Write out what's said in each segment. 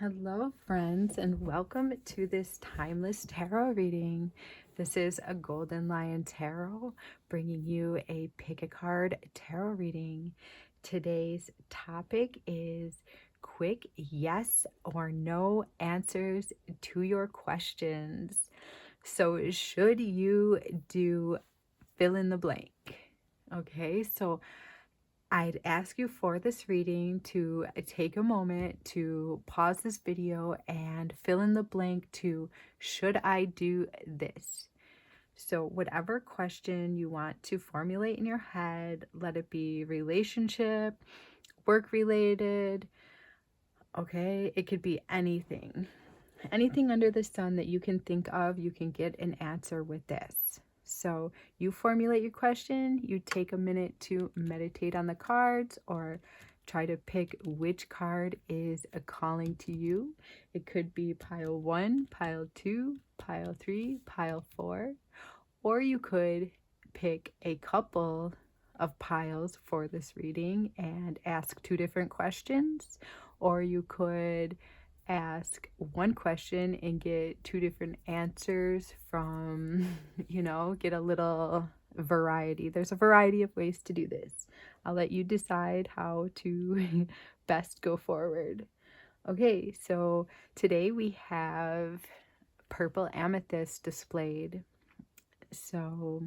Hello, friends, and welcome to this timeless tarot reading. This is a Golden Lion Tarot bringing you a pick a card tarot reading. Today's topic is quick yes or no answers to your questions. So, should you do fill in the blank? Okay, so I'd ask you for this reading to take a moment to pause this video and fill in the blank to should I do this? So, whatever question you want to formulate in your head, let it be relationship, work related, okay? It could be anything. Anything under the sun that you can think of, you can get an answer with this. So you formulate your question, you take a minute to meditate on the cards or try to pick which card is a calling to you. It could be pile 1, pile 2, pile 3, pile 4, or you could pick a couple of piles for this reading and ask 2 different questions, or you could ask one question and get 2 different answers from, get a little variety. There's a variety of ways to do this. I'll let you decide how to best go forward. Okay, so today we have purple amethyst displayed. So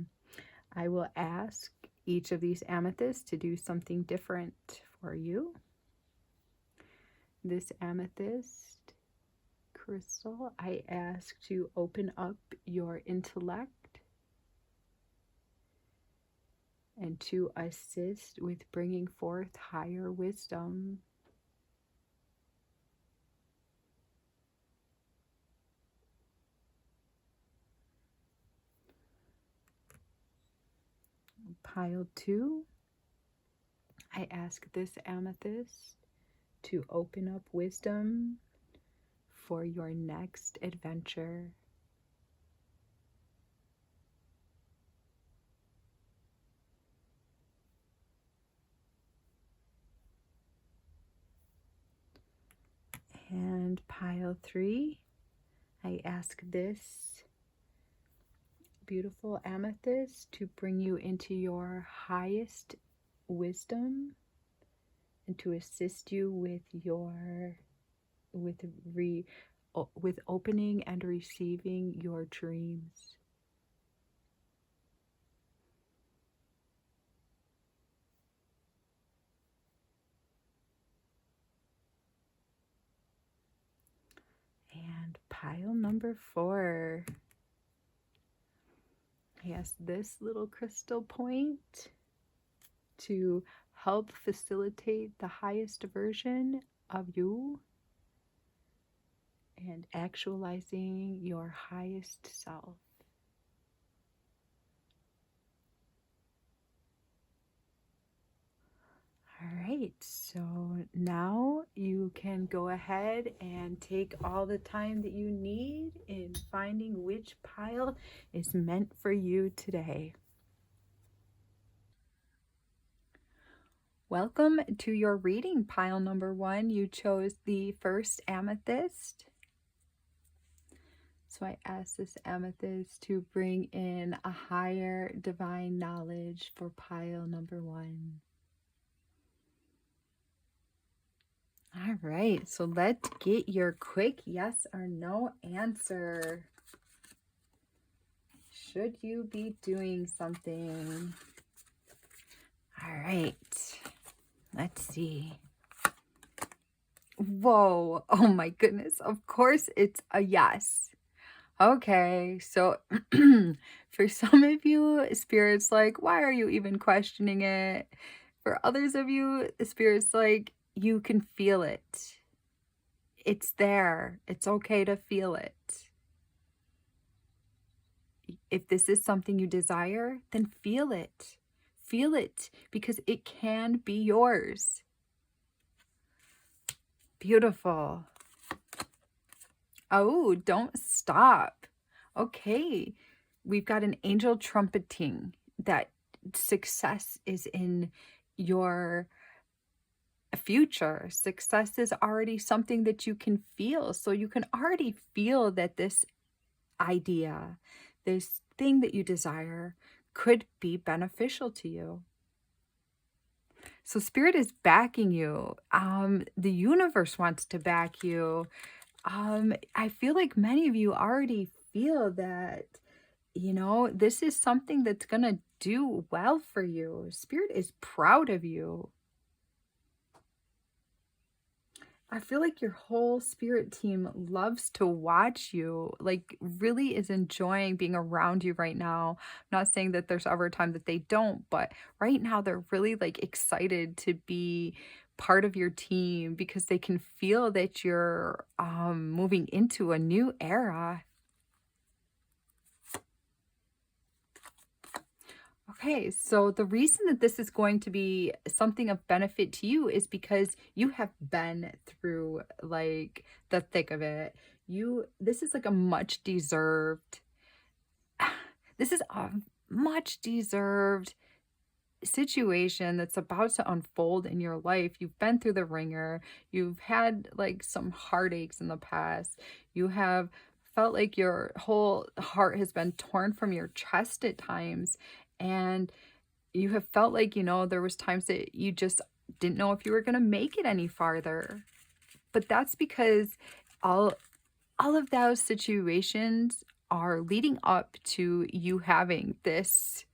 I will ask each of these amethysts to do something different for you. This amethyst crystal, I ask to open up your intellect and to assist with bringing forth higher wisdom. Pile 2, I ask this amethyst to open up wisdom for your next adventure. And pile 3, I ask this beautiful amethyst to bring you into your highest wisdom and to assist you with with opening and receiving your dreams. And pile number 4. Yes, this little crystal point to help facilitate the highest version of you and actualizing your highest self. All right, so now you can go ahead and take all the time that you need in finding which pile is meant for you today. Welcome to your reading, pile number 1. You chose the first amethyst. So I asked this amethyst to bring in a higher divine knowledge for pile number 1. All right, so let's get your quick yes or no answer. Should you be doing something? All right, let's see. Whoa, oh my goodness, of course it's a yes. Okay, so for some of you, Spirit's like, why are you even questioning it? For others of you, Spirit's like, you can feel it. It's there. It's okay to feel it. If this is something you desire, then feel it. Feel it because it can be yours. Beautiful. Oh, don't stop. Okay. We've got an angel trumpeting that success is in your future. Success is already something that you can feel. So you can already feel that this idea, this thing that you desire, could be beneficial to you. So spirit is backing you. The universe wants to back you. I feel like many of you already feel that, this is something that's going to do well for you. Spirit is proud of you. I feel like your whole spirit team loves to watch you, like really is enjoying being around you right now. I'm not saying that there's ever a time that they don't, but right now they're really like excited to be part of your team because they can feel that you're moving into a new era. Okay, so the reason that this is going to be something of benefit to you is because you have been through like the thick of it. This is like a much deserved, this is a much deserved situation that's about to unfold in your life. You've been through the ringer. You've had like some heartaches in the past. You have felt like your whole heart has been torn from your chest at times. And you have felt like, there was times that you just didn't know if you were going to make it any farther. But that's because all all of those situations are leading up to you having this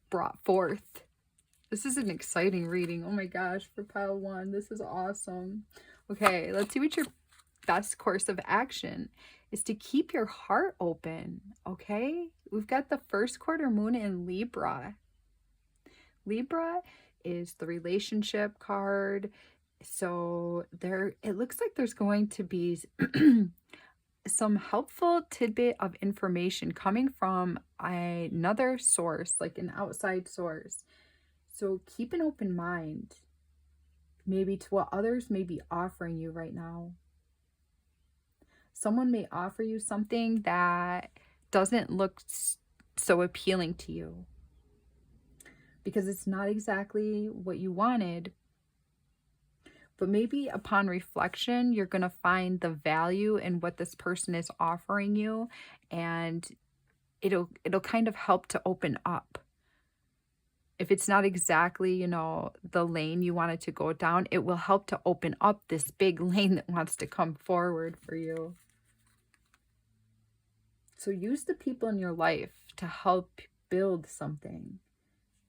brought forth. This is an exciting reading. Oh my gosh, for pile one. This is awesome. Okay, let's see what your best course of action is to keep your heart open. Okay, we've got the first quarter moon in Libra. Libra is the relationship card. So it looks like there's going to be some helpful tidbit of information coming from another source, like an outside source. So keep an open mind, maybe to what others may be offering you right now. Someone may offer you something that doesn't look so appealing to you because it's not exactly what you wanted. But maybe upon reflection, you're going to find the value in what this person is offering you, and it'll kind of help to open up. If it's not exactly, the lane you wanted to go down, it will help to open up this big lane that wants to come forward for you. So use the people in your life to help build something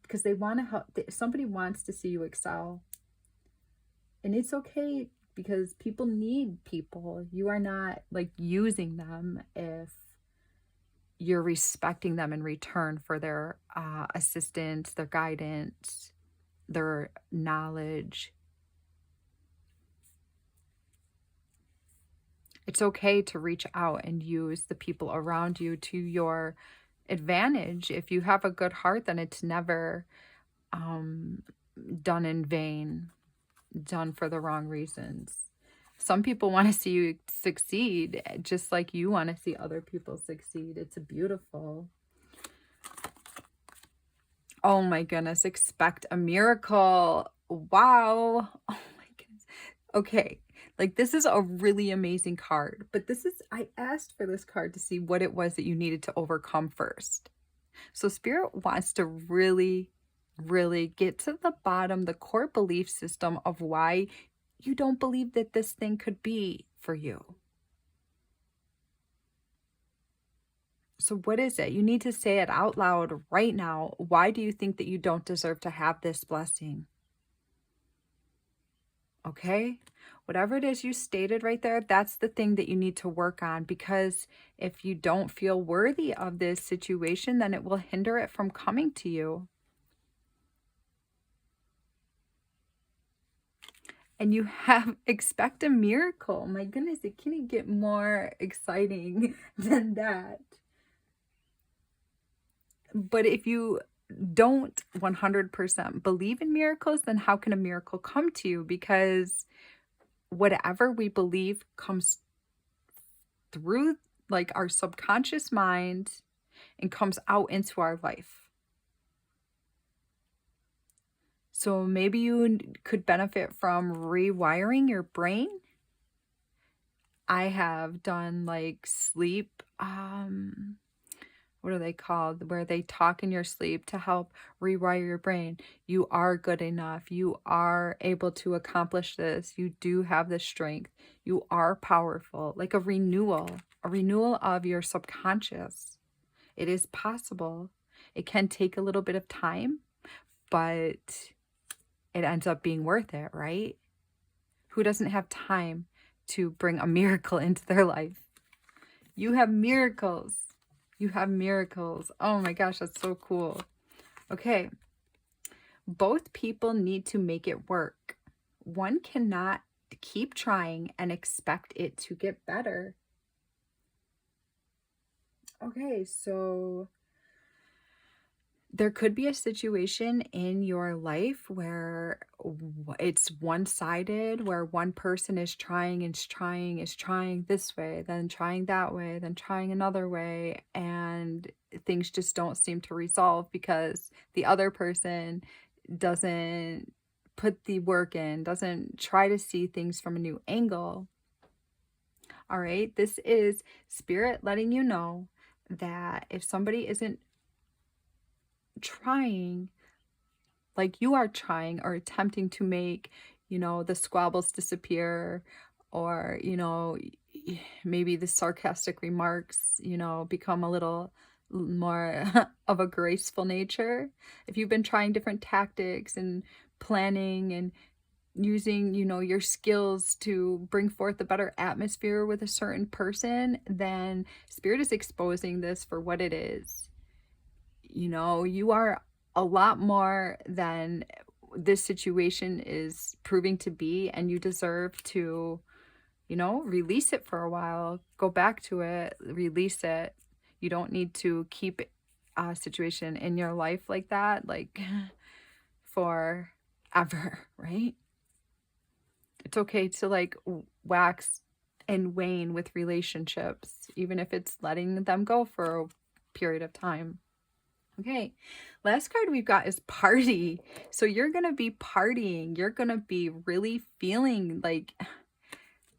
because they want to help. Somebody wants to see you excel. And it's okay because people need people. You are not like using them if you're respecting them in return for their assistance, their guidance, their knowledge. It's okay to reach out and use the people around you to your advantage. If you have a good heart, then it's never done in vain, done for the wrong reasons. Some people want to see you succeed just like you want to see other people succeed. It's beautiful. Oh my goodness, expect a miracle. Wow. Oh my goodness. Okay, like this is a really amazing card, but I asked for this card to see what it was that you needed to overcome first. So Spirit wants to really, really get to the bottom, the core belief system of why you don't believe that this thing could be for you. So what is it? You need to say it out loud right now. Why do you think that you don't deserve to have this blessing? Okay? Whatever it is you stated right there, that's the thing that you need to work on, because if you don't feel worthy of this situation, then it will hinder it from coming to you. And you have expect a miracle. My goodness, it can't get more exciting than that. But if you don't 100% believe in miracles, then how can a miracle come to you? Because whatever we believe comes through like our subconscious mind and comes out into our life. So maybe you could benefit from rewiring your brain. I have done like sleep, what are they called? Where they talk in your sleep to help rewire your brain. You are good enough. You are able to accomplish this. You do have the strength. You are powerful, like a renewal of your subconscious. It is possible. It can take a little bit of time, but it ends up being worth it, right? Who doesn't have time to bring a miracle into their life? You have miracles. You have miracles. Oh my gosh, that's so cool. Okay. Both people need to make it work. One cannot keep trying and expect it to get better. Okay, so there could be a situation in your life where it's one-sided, where one person is trying this way, then trying that way, then trying another way, and things just don't seem to resolve because the other person doesn't put the work in, doesn't try to see things from a new angle. All right, this is spirit letting you know that if somebody isn't trying like you are trying or attempting to make, the squabbles disappear, or, maybe the sarcastic remarks, become a little more of a graceful nature. If you've been trying different tactics and planning and using, your skills to bring forth a better atmosphere with a certain person, then spirit is exposing this for what it is. You are a lot more than this situation is proving to be, and you deserve to, release it for a while, go back to it, release it. You don't need to keep a situation in your life like that, like forever, right? It's okay to like wax and wane with relationships, even if it's letting them go for a period of time. Okay, last card we've got is party. So you're going to be partying. You're going to be really feeling like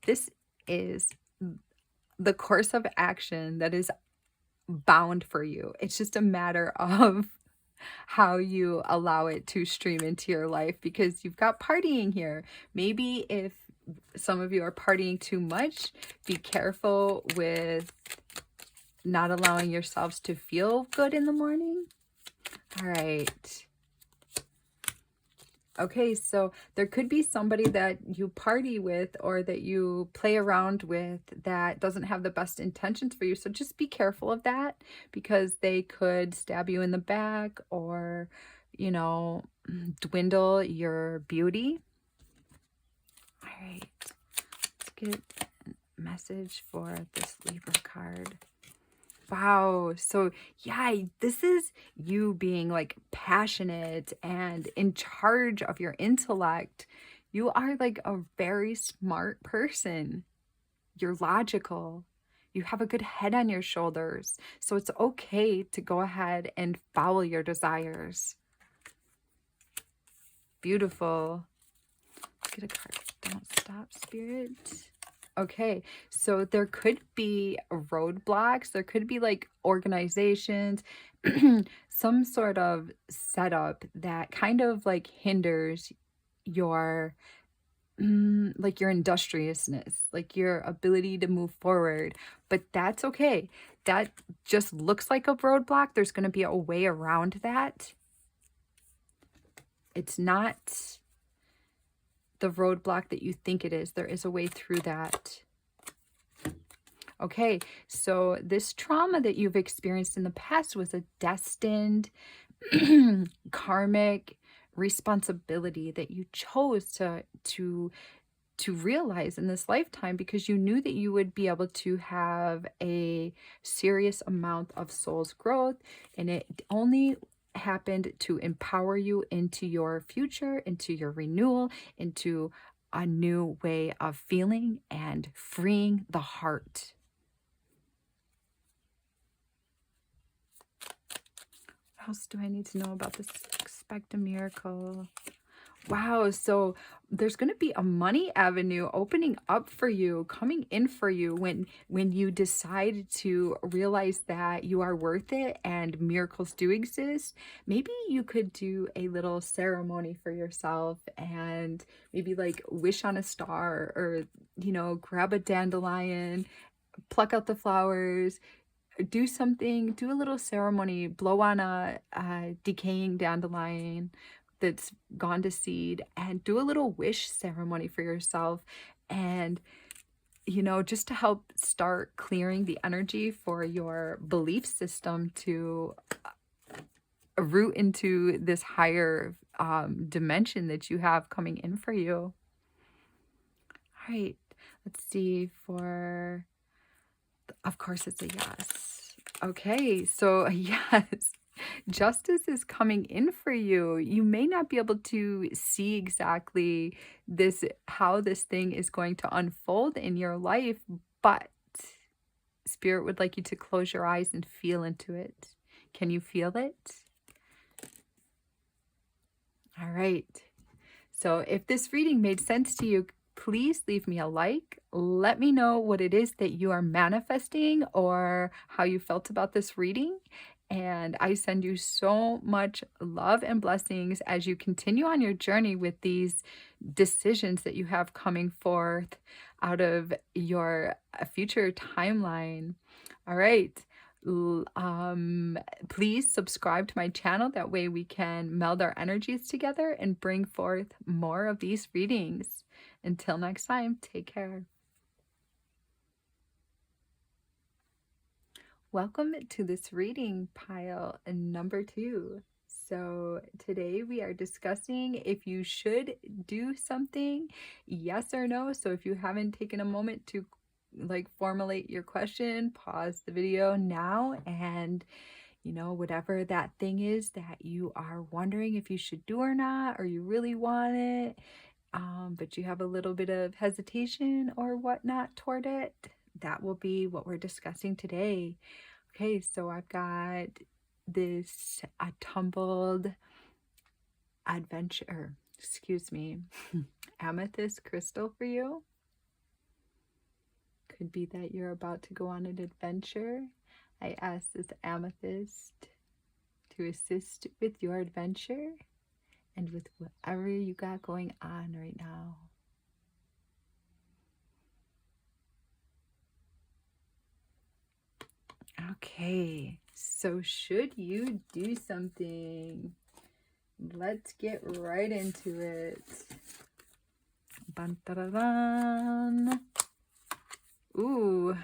this is the course of action that is bound for you. It's just a matter of how you allow it to stream into your life, because you've got partying here. Maybe if some of you are partying too much, be careful with not allowing yourselves to feel good in the morning. All right. Okay, so there could be somebody that you party with or that you play around with that doesn't have the best intentions for you. So just be careful of that, because they could stab you in the back or, dwindle your beauty. All right, let's get a message for this Libra card. Wow. So, yeah, this is you being like passionate and in charge of your intellect. You are like a very smart person. You're logical. You have a good head on your shoulders. So it's okay to go ahead and follow your desires. Beautiful. Get a card. Don't stop, spirit. Okay, so there could be roadblocks. There could be like organizations, some sort of setup that kind of like hinders your like your industriousness, like your ability to move forward. But that's okay. That just looks like a roadblock. There's going to be a way around that. It's not the roadblock that you think it is. There is a way through that. Okay, so this trauma that you've experienced in the past was a destined karmic responsibility that you chose to realize in this lifetime, because you knew that you would be able to have a serious amount of soul's growth, and it only happened to empower you into your future, into your renewal, into a new way of feeling and freeing the heart. What else do I need to know about this? Expect a miracle. Wow, so there's going to be a money avenue opening up for you, coming in for you when you decide to realize that you are worth it and miracles do exist. Maybe you could do a little ceremony for yourself and maybe like wish on a star or grab a dandelion, pluck out the flowers, do something, do a little ceremony, blow on a decaying dandelion that's gone to seed, and do a little wish ceremony for yourself. And, just to help start clearing the energy for your belief system to root into this higher dimension that you have coming in for you. All right, let's see for, of course, it's a yes. Okay, so yes. Justice is coming in for you. You may not be able to see exactly how this thing is going to unfold in your life, but Spirit would like you to close your eyes and feel into it. Can you feel it? All right. So if this reading made sense to you, please leave me a like. Let me know what it is that you are manifesting or how you felt about this reading. And I send you so much love and blessings as you continue on your journey with these decisions that you have coming forth out of your future timeline. All right. Please subscribe to my channel. That way we can meld our energies together and bring forth more of these readings. Until next time, take care. Welcome to this reading pile number 2. So today we are discussing if you should do something, yes or no. So if you haven't taken a moment to formulate your question, pause the video now and whatever that thing is that you are wondering if you should do or not, or you really want it, but you have a little bit of hesitation or whatnot toward it, that will be what we're discussing today. Okay, so I've got this tumbled amethyst crystal for you. Could be that you're about to go on an adventure. I ask this amethyst to assist with your adventure and with whatever you got going on right now. Okay, so should you do something? Let's get right into it. Bun-da-da-dun. Ooh,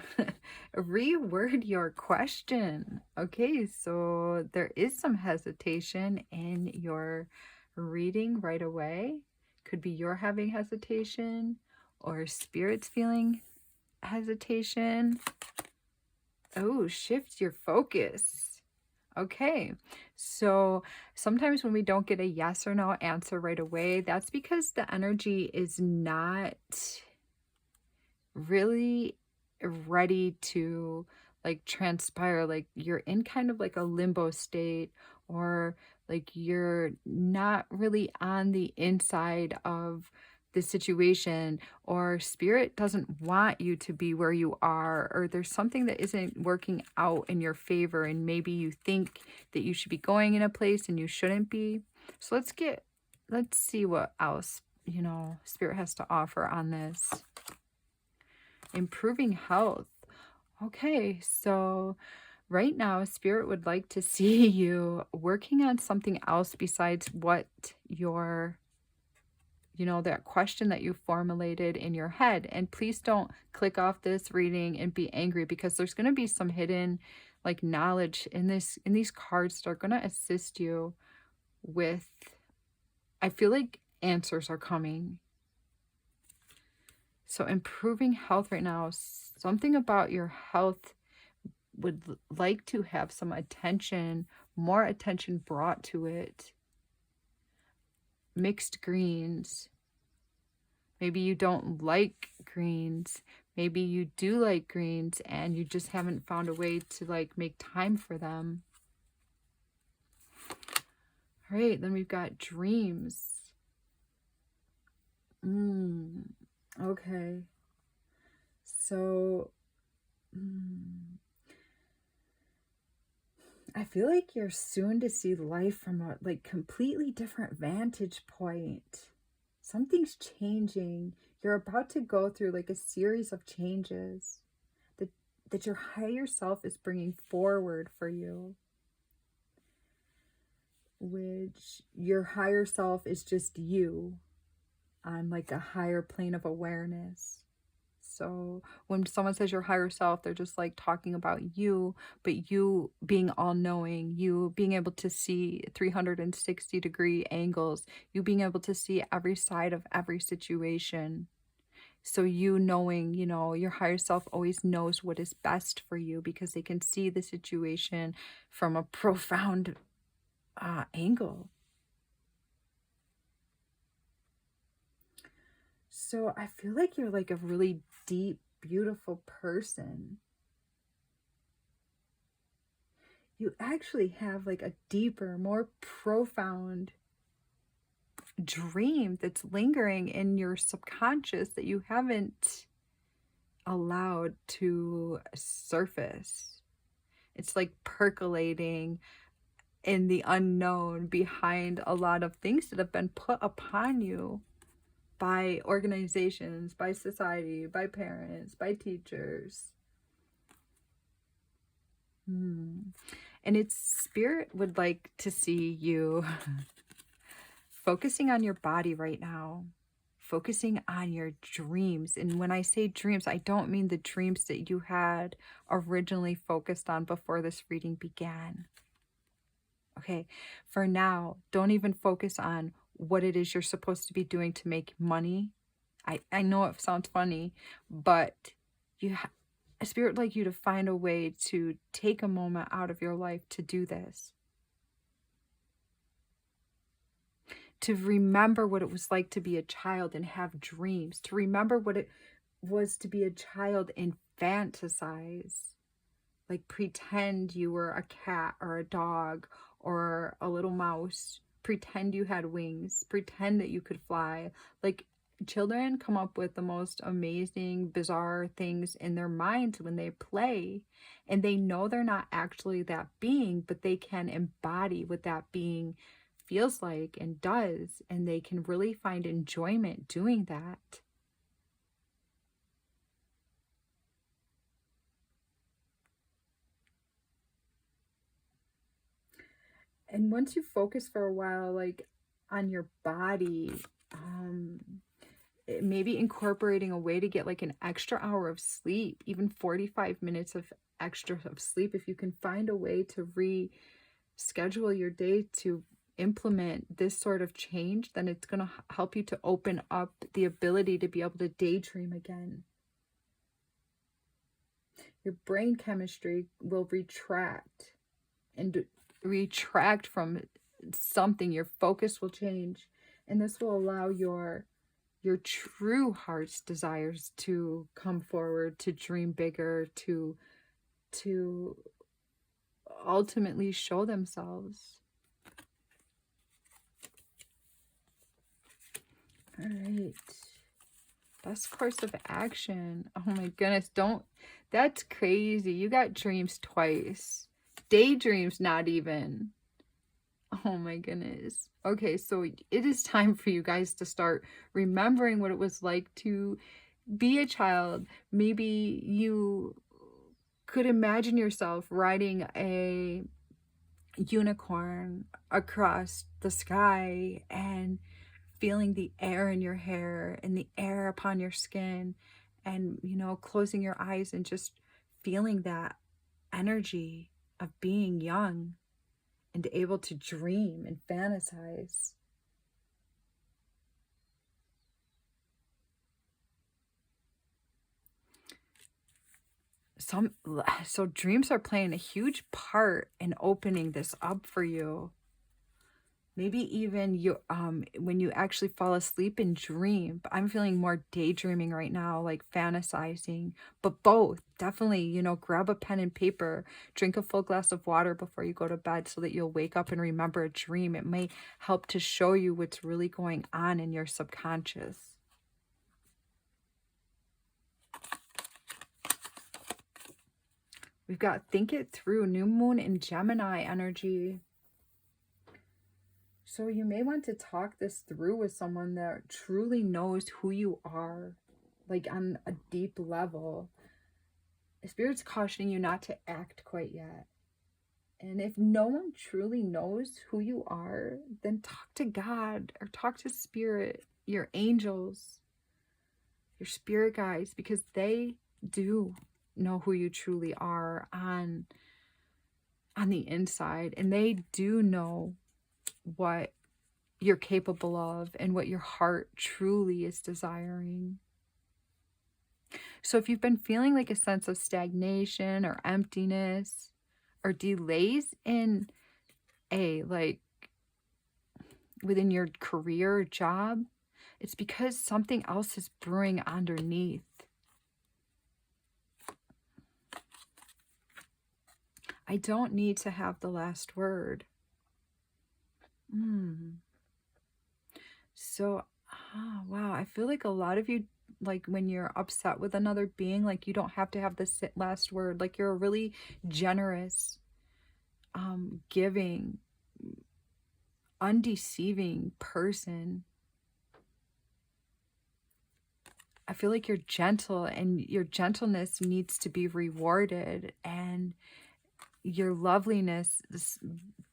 reword your question. Okay, so there is some hesitation in your reading right away. Could be you're having hesitation or Spirit's feeling hesitation. Oh, shift your focus. Okay, so sometimes when we don't get a yes or no answer right away, that's because the energy is not really ready to transpire. Like you're in kind of like a limbo state, or like you're not really on the inside of the situation, or Spirit doesn't want you to be where you are, or there's something that isn't working out in your favor and maybe you think that you should be going in a place and you shouldn't be. So let's see what else Spirit has to offer on this. Improving health. Okay, so right now Spirit would like to see you working on something else besides what your that question that you formulated in your head. And please don't click off this reading and be angry, because there's going to be some hidden knowledge in these cards that are going to assist you with, I feel like, answers are coming. So improving health right now, something about your health would like to have some attention, more attention brought to it. Mixed greens. Maybe you don't like greens. Maybe you do like greens and you just haven't found a way to make time for them. All right, then we've got dreams. Okay. So, mm, I feel like you're soon to see life from a like completely different vantage point. Something's changing. You're about to go through like a series of changes that your higher self is bringing forward for you, which your higher self is just you on like a higher plane of awareness. So when someone says your higher self, they're just like talking about you, but you being all knowing, you being able to see 360-degree angles, you being able to see every side of every situation. So you knowing, your higher self always knows what is best for you because they can see the situation from a profound angle. So I feel like you're like a really deep, beautiful person. You actually have like a deeper, more profound dream that's lingering in your subconscious that you haven't allowed to surface. It's like percolating in the unknown behind a lot of things that have been put upon you by organizations, by society, by parents, by teachers. And its spirit would like to see you focusing on your body right now, focusing on your dreams. And when I say dreams, I don't mean the dreams that you had originally focused on before this reading began. Okay, for now, don't even focus on what it is you're supposed to be doing to make money. I know it sounds funny, but a spirit like you to find a way to take a moment out of your life to do this. To remember what it was like to be a child and have dreams, to remember what it was to be a child and fantasize, like pretend you were a cat or a dog or a little mouse, pretend you had wings, pretend that you could fly. Like children come up with the most amazing, bizarre things in their minds when they play, and they know they're not actually that being, but they can embody what that being feels like and does, and they can really find enjoyment doing that. And once you focus for a while, like on your body, maybe incorporating a way to get like an extra hour of sleep, even 45 minutes of extra of sleep, if you can find a way to reschedule your day to implement this sort of change, then it's going to help you to open up the ability to be able to daydream again. Your brain chemistry will retract and retract from something. Your focus will change, and this will allow your true heart's desires to come forward, to dream bigger, to ultimately show themselves. All right. Best course of action. Oh my goodness, that's crazy. You got dreams twice. Daydreams, not even. Oh my goodness. Okay, so it is time for you guys to start remembering what it was like to be a child. Maybe you could imagine yourself riding a unicorn across the sky and feeling the air in your hair and the air upon your skin, and closing your eyes and just feeling that energy of being young and able to dream and fantasize. So dreams are playing a huge part in opening this up for you. Maybe even you when you actually fall asleep and dream. But I'm feeling more daydreaming right now, like fantasizing. But both, definitely, grab a pen and paper, drink a full glass of water before you go to bed so that you'll wake up and remember a dream. It may help to show you what's really going on in your subconscious. We've got think it through, new moon in Gemini energy. So you may want to talk this through with someone that truly knows who you are, like on a deep level. Spirit's cautioning you not to act quite yet. And if no one truly knows who you are, then talk to God or talk to Spirit, your angels, your spirit guides, because they do know who you truly are on the inside, and they do know what you're capable of and what your heart truly is desiring. So if you've been feeling like a sense of stagnation or emptiness or delays in within your career or job, it's because something else is brewing underneath. I don't need to have the last word. So, wow, I feel like a lot of you, like when you're upset with another being, like you don't have to have the last word. Like you're a really generous, giving, undeceiving person. I feel like you're gentle, and your gentleness needs to be rewarded, and your loveliness,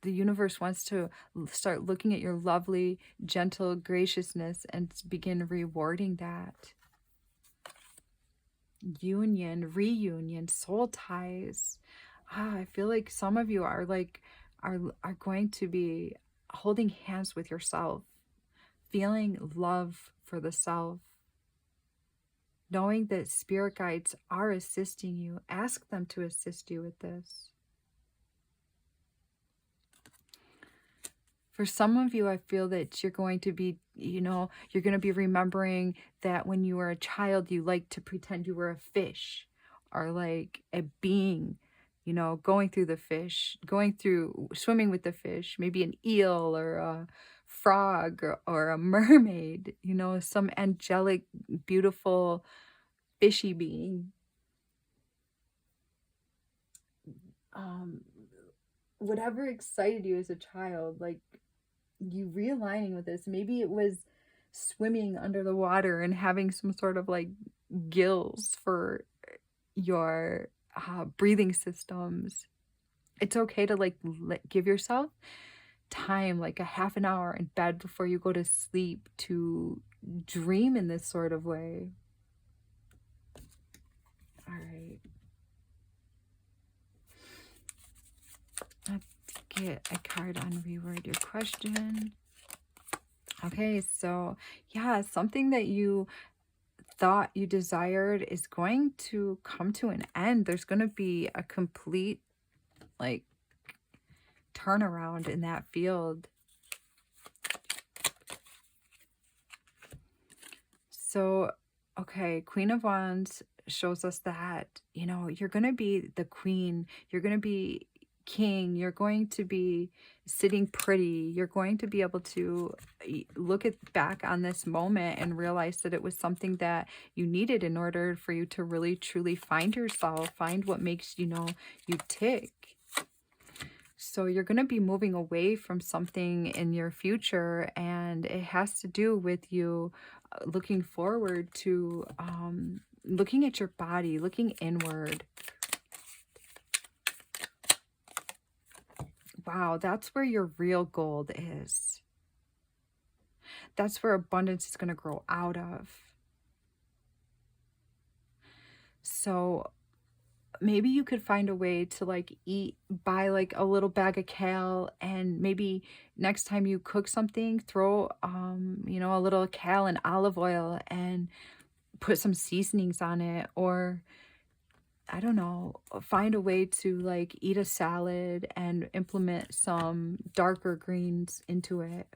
the universe wants to start looking at your lovely, gentle graciousness and begin rewarding that. Union, reunion, soul ties. I feel like some of you are going to be holding hands with yourself, feeling love for the self, knowing that spirit guides are assisting you. Ask them to assist you with this. For some of you, I feel that you're going to be, you're going to be remembering that when you were a child, you liked to pretend you were a fish or like a being, going through the fish, swimming with the fish, maybe an eel or a frog or a mermaid, some angelic, beautiful, fishy being. Whatever excited you as a child, like, you realigning with this. Maybe it was swimming under the water and having some sort of like gills for your breathing systems. It's okay to give yourself time, like a half an hour in bed before you go to sleep, to dream in this sort of way. All right. Let's get a card on reword your question. Okay, so yeah, something that you thought you desired is going to come to an end. There's going to be a complete turnaround in that field. So, okay, Queen of Wands shows us that, you're going to be the queen. You're going to be king. You're going to be sitting pretty. You're going to be able to look back on this moment and realize that it was something that you needed in order for you to really truly find yourself, find what makes you tick. So you're going to be moving away from something in your future, and it has to do with you looking forward to looking at your body, looking inward. Wow, that's where your real gold is. That's where abundance is going to grow out of. So maybe you could find a way to buy a little bag of kale, and maybe next time you cook something, throw a little kale and olive oil and put some seasonings on it. Or I don't know, find a way to eat a salad and implement some darker greens into it.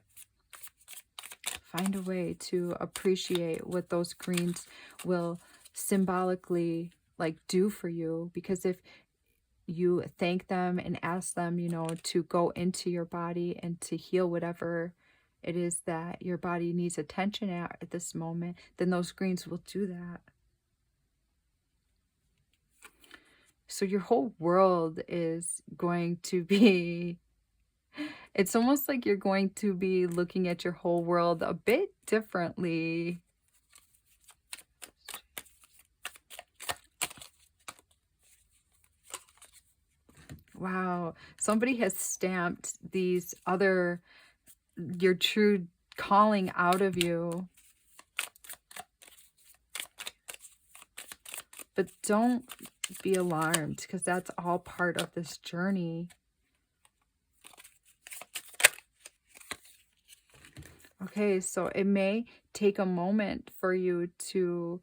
Find a way to appreciate what those greens will symbolically do for you, because if you thank them and ask them, to go into your body and to heal whatever it is that your body needs attention at this moment, then those greens will do that. So your whole world is going to be, it's almost like you're going to be looking at your whole world a bit differently. Wow. Somebody has stamped these other, your true calling out of you. But don't be alarmed, because that's all part of this journey. Okay, so it may take a moment for you to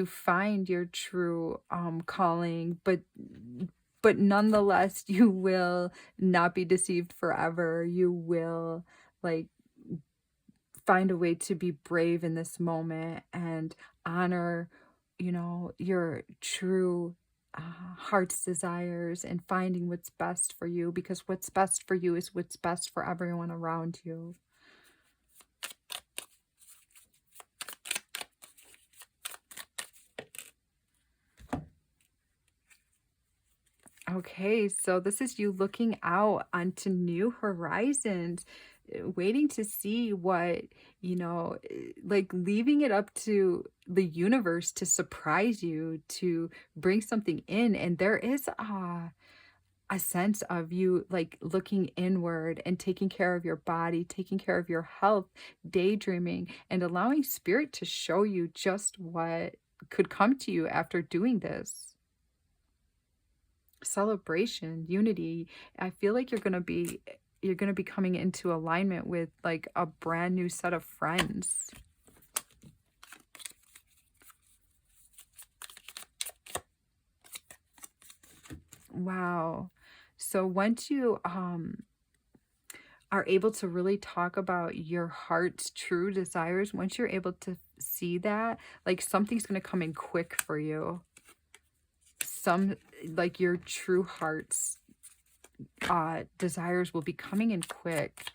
find your true calling, but nonetheless you will not be deceived forever. You will, like, find a way to be brave in this moment and honor, you know, your true heart's desires and finding what's best for you, because what's best for you is what's best for everyone around you. Okay, so this is you looking out onto new horizons, waiting to see what, you know, like leaving it up to the universe to surprise you, to bring something in. And there is a sense of you like looking inward and taking care of your body, taking care of your health, daydreaming, and allowing spirit to show you just what could come to you after doing this. Celebration, unity. I feel like you're going to be coming into alignment with like a brand new set of friends. Wow. So once you are able to really talk about your heart's true desires, once you're able to see that, like something's going to come in quick for you. Some, like your true heart's desires will be coming in quick.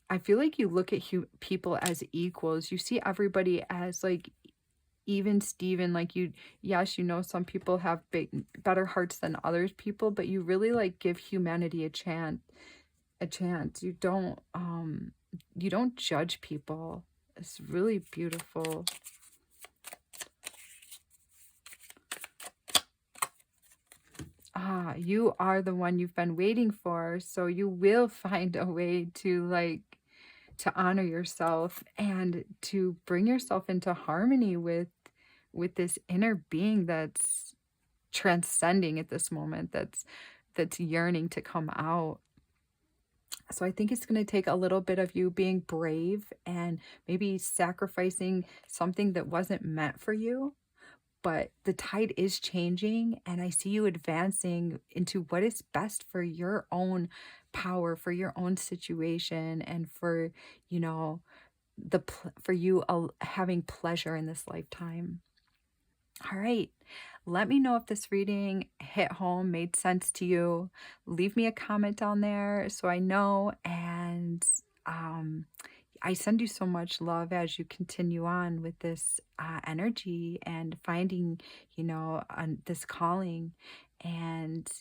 I feel like you look at people as equals. You see everybody as like even Steven, like you, yes, you know, some people have better hearts than others people, but you really like give humanity a chance. You don't judge people. It's really beautiful. You are the one you've been waiting for, so you will find a way to like to honor yourself and to bring yourself into harmony with this inner being that's transcending at this moment, that's yearning to come out. So I think it's going to take a little bit of you being brave and maybe sacrificing something that wasn't meant for you. But the tide is changing, and I see you advancing into what is best for your own power, for your own situation, and for, you know, for you having pleasure in this lifetime. All right. Let me know if this reading hit home, made sense to you. Leave me a comment down there so I know. And I send you so much love as you continue on with this energy and finding, you know, this calling. And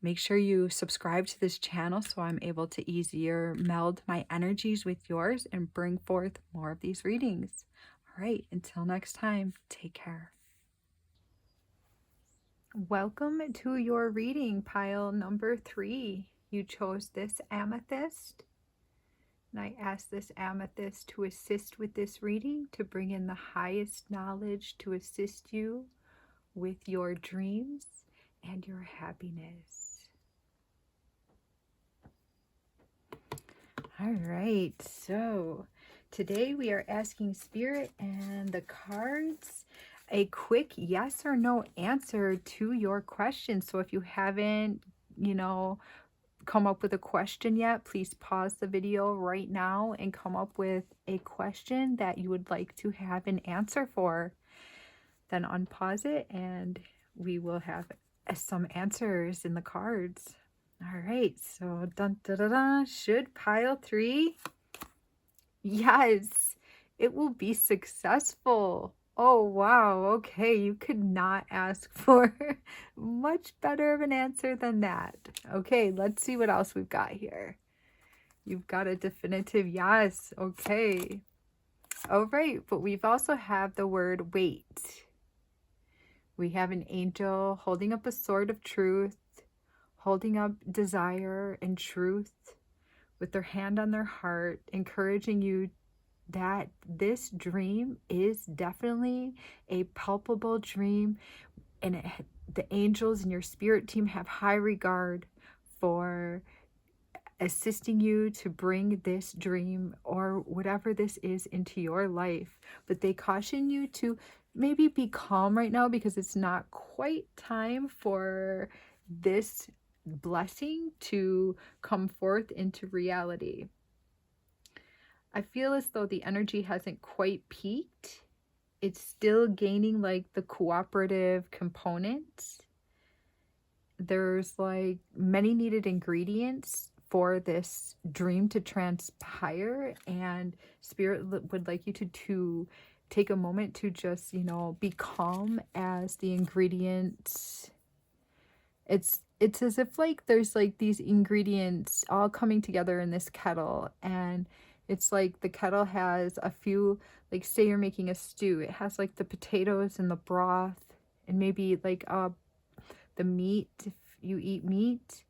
make sure you subscribe to this channel so I'm able to easier meld my energies with yours and bring forth more of these readings. All right. Until next time, take care. Welcome to your reading pile number 3. You chose this amethyst, and I ask this amethyst to assist with this reading, to bring in the highest knowledge to assist you with your dreams and your happiness. All right, so today we are asking Spirit and the cards a quick yes or no answer to your question. So if you haven't, you know, come up with a question yet, please pause the video right now and come up with a question that you would like to have an answer for. Then unpause it and we will have some answers in the cards. All right, so dun, da, da, da, should pile 3? Yes, it will be successful. Oh, wow. Okay. You could not ask for much better of an answer than that. Okay. Let's see what else we've got here. You've got a definitive yes. Okay. All right. But we've also have the word wait. We have an angel holding up a sword of truth, holding up desire and truth with their hand on their heart, encouraging you that this dream is definitely a palpable dream, and the angels and your spirit team have high regard for assisting you to bring this dream or whatever this is into your life. But they caution you to maybe be calm right now, because it's not quite time for this blessing to come forth into reality. I feel as though the energy hasn't quite peaked. It's still gaining like the cooperative components. There's like many needed ingredients for this dream to transpire, and spirit would like you to take a moment to just, be calm as the ingredients. It's as if like there's like these ingredients all coming together in this kettle, and it's like the kettle has a few, like say you're making a stew, it has like the potatoes and the broth and maybe like the meat if you eat meat,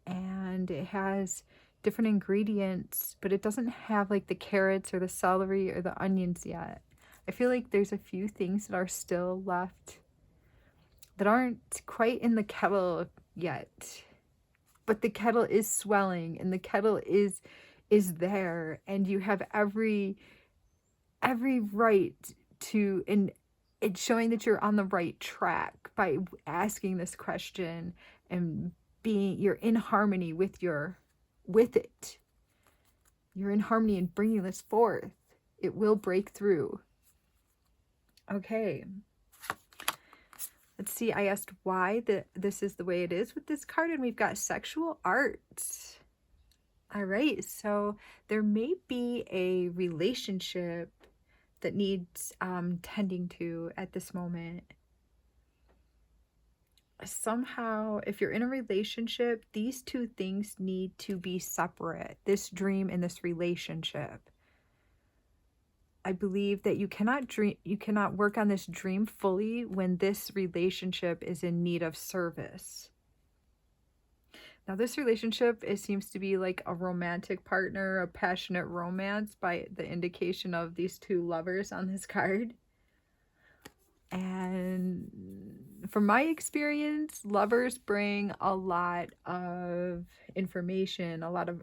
and it has different ingredients, but it doesn't have like the carrots or the celery or the onions yet. I feel like there's a few things that are still left that aren't quite in the kettle yet, but the kettle is swelling and the kettle is there, and you have every right to, and it's showing that you're on the right track by asking this question and you're in harmony with it. You're in harmony and bringing this forth. It will break through. Okay. Let's see, I asked why this is the way it is with this card, and we've got sexual arts. All right, so there may be a relationship that needs tending to at this moment. Somehow, if you're in a relationship, these two things need to be separate, this dream and this relationship. I believe that you cannot work on this dream fully when this relationship is in need of service. Now, this relationship, it seems to be like a romantic partner, a passionate romance by the indication of these two lovers on this card. And from my experience, lovers bring a lot of information, a lot of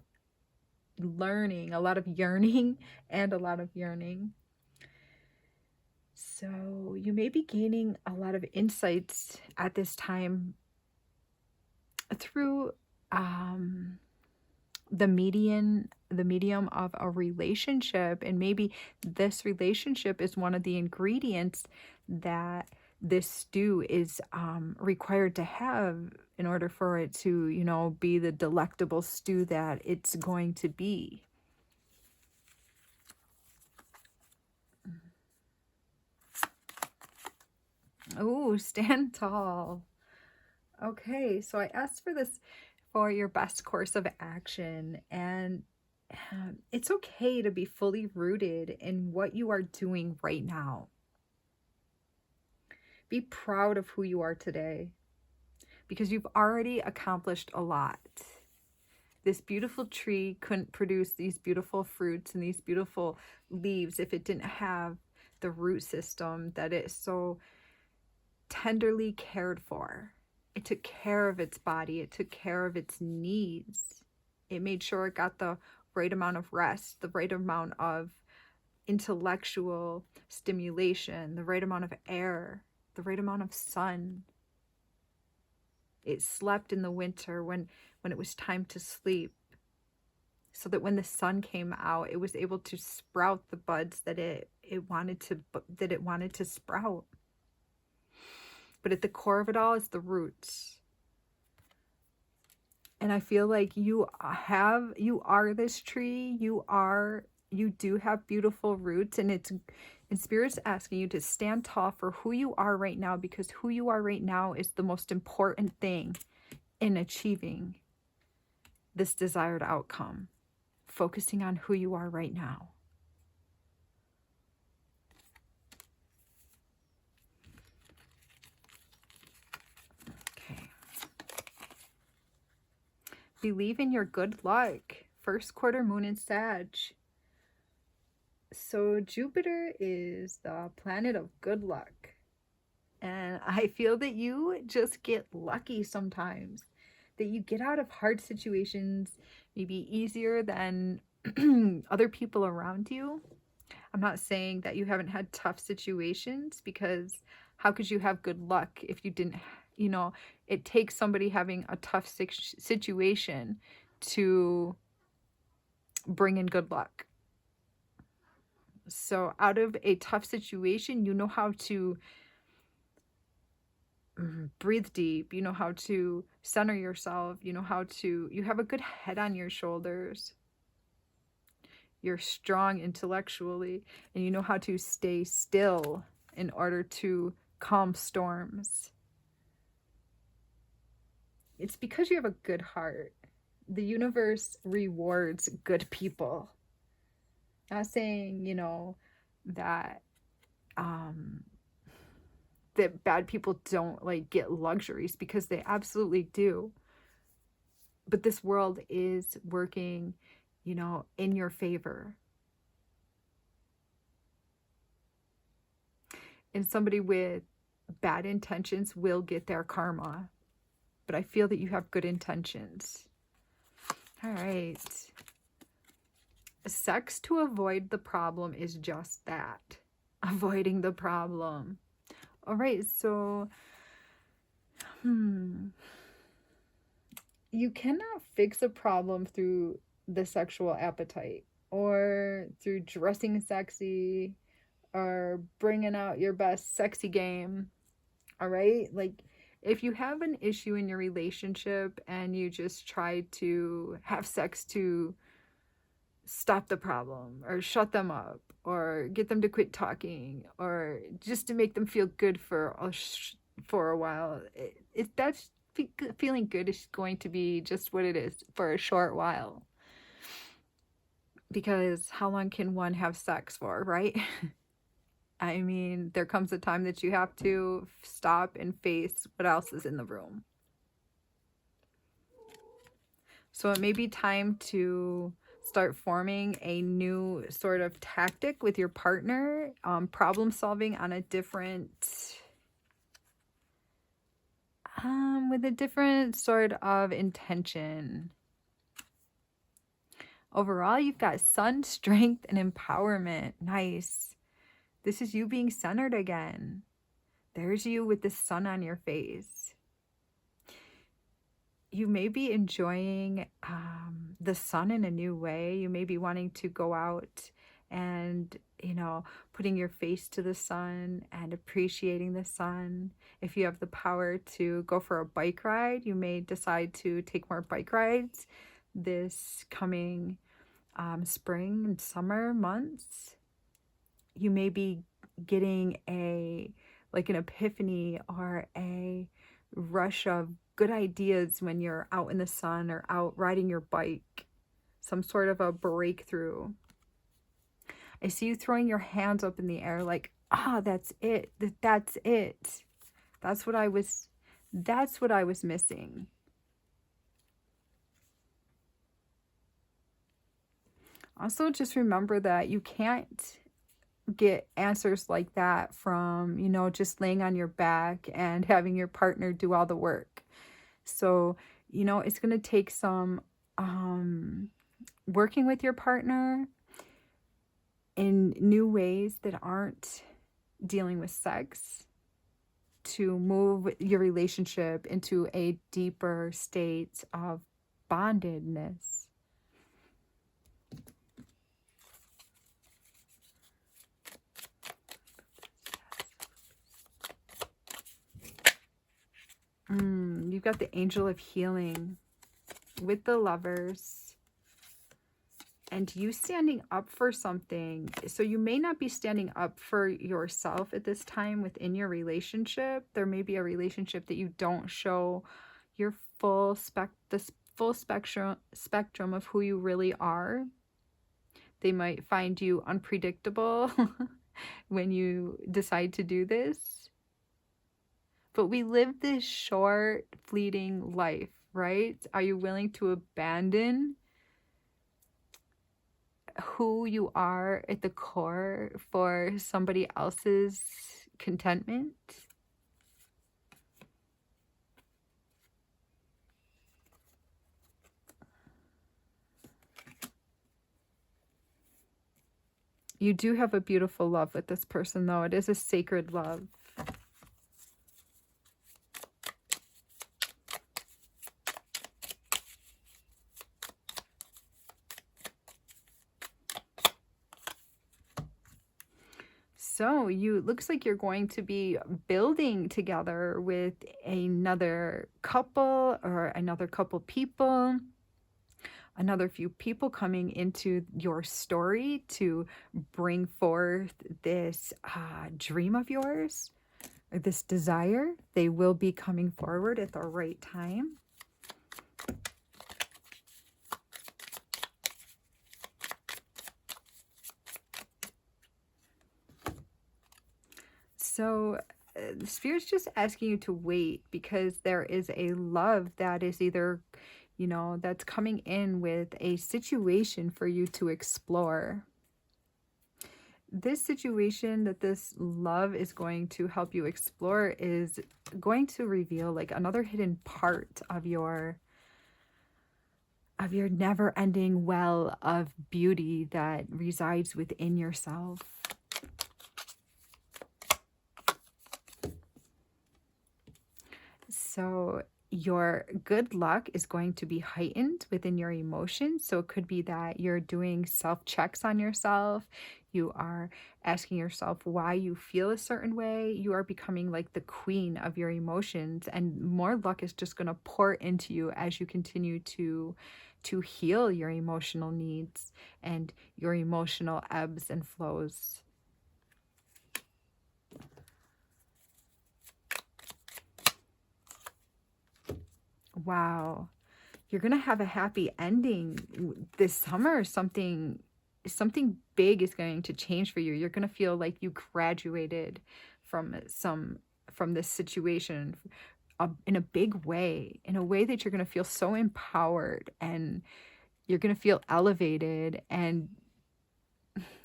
learning, a lot of yearning, and a lot of yearning. So you may be gaining a lot of insights at this time through the medium of a relationship, and maybe this relationship is one of the ingredients that this stew is required to have in order for it to, be the delectable stew that it's going to be. Oh, stand tall. Okay, so I asked for this for your best course of action, and it's okay to be fully rooted in what you are doing right now. Be proud of who you are today, because you've already accomplished a lot. This beautiful tree couldn't produce these beautiful fruits and these beautiful leaves if it didn't have the root system that it so tenderly cared for. It took care of its body. It took care of its needs. It made sure it got the right amount of rest, the right amount of intellectual stimulation, the right amount of air, the right amount of sun. It slept in the winter when it was time to sleep, so that when the sun came out, it was able to sprout the buds that it wanted to sprout. But at the core of it all is the roots. And I feel like you are this tree. You are You do have beautiful roots, and Spirit's asking you to stand tall for who you are right now, because who you are right now is the most important thing in achieving this desired outcome. Focusing on who you are right now. Okay. Believe in your good luck. First quarter moon in Sag. So Jupiter is the planet of good luck. And I feel that you just get lucky sometimes. That you get out of hard situations maybe easier than other people around you. I'm not saying that you haven't had tough situations, because how could you have good luck if you didn't, it takes somebody having a tough situation to bring in good luck. So out of a tough situation, you know how to breathe deep, you know how to center yourself, you have a good head on your shoulders. You're strong intellectually, and you know how to stay still in order to calm storms. It's because you have a good heart. The universe rewards good people. Not saying, that that bad people don't like get luxuries, because they absolutely do. But this world is working, in your favor. And somebody with bad intentions will get their karma. But I feel that you have good intentions. All right. Sex to avoid the problem is just that. Avoiding the problem. All right, so you cannot fix a problem through the sexual appetite, or through dressing sexy, or bringing out your best sexy game. All right, like if you have an issue in your relationship and you just try to have sex to stop the problem or shut them up or get them to quit talking or just to make them feel good for a while, that's feeling good is going to be just what it is for a short while. Because how long can one have sex for, right? I mean, there comes a time that you have to stop and face what else is in the room. So it may be time to start forming a new sort of tactic with your partner, problem solving on a different, with a different sort of intention. Overall, you've got sun, strength, and empowerment. Nice. This is you being centered again. There's you with the sun on your face. You may be enjoying the sun in a new way. You may be wanting to go out and, putting your face to the sun and appreciating the sun. If you have the power to go for a bike ride, you may decide to take more bike rides this coming spring and summer months. You may be getting an epiphany or a rush of good ideas when you're out in the sun or out riding your bike. Some sort of a breakthrough. I see you throwing your hands up in the air like, that's it. That's it. That's what I was missing. Also, just remember that you can't get answers like that from, just laying on your back and having your partner do all the work. So, it's going to take some working with your partner in new ways that aren't dealing with sex to move your relationship into a deeper state of bondedness. You've got the angel of healing with the Lovers. and you standing up for something. So you may not be standing up for yourself at this time within your relationship. There may be a relationship that you don't show your full spectrum of who you really are. They might find you unpredictable when you decide to do this. But we live this short, fleeting life, right? Are you willing to abandon who you are at the core for somebody else's contentment? You do have a beautiful love with this person, though. It is a sacred love. So looks like you're going to be building together with another couple or another couple people, another few people coming into your story to bring forth this dream of yours, or this desire. They will be coming forward at the right time. So the Spirit's just asking you to wait, because there is a love that is either, that's coming in with a situation for you to explore. This situation that this love is going to help you explore is going to reveal like another hidden part of your never-ending well of beauty that resides within yourself. So your good luck is going to be heightened within your emotions. So it could be that you're doing self-checks on yourself. You are asking yourself why you feel a certain way. You are becoming like the queen of your emotions, and more luck is just going to pour into you as you continue to heal your emotional needs and your emotional ebbs and flows. Wow. You're going to have a happy ending this summer. Something big is going to change for you. You're going to feel like you graduated from this situation in a big way, in a way that you're going to feel so empowered, and you're going to feel elevated, and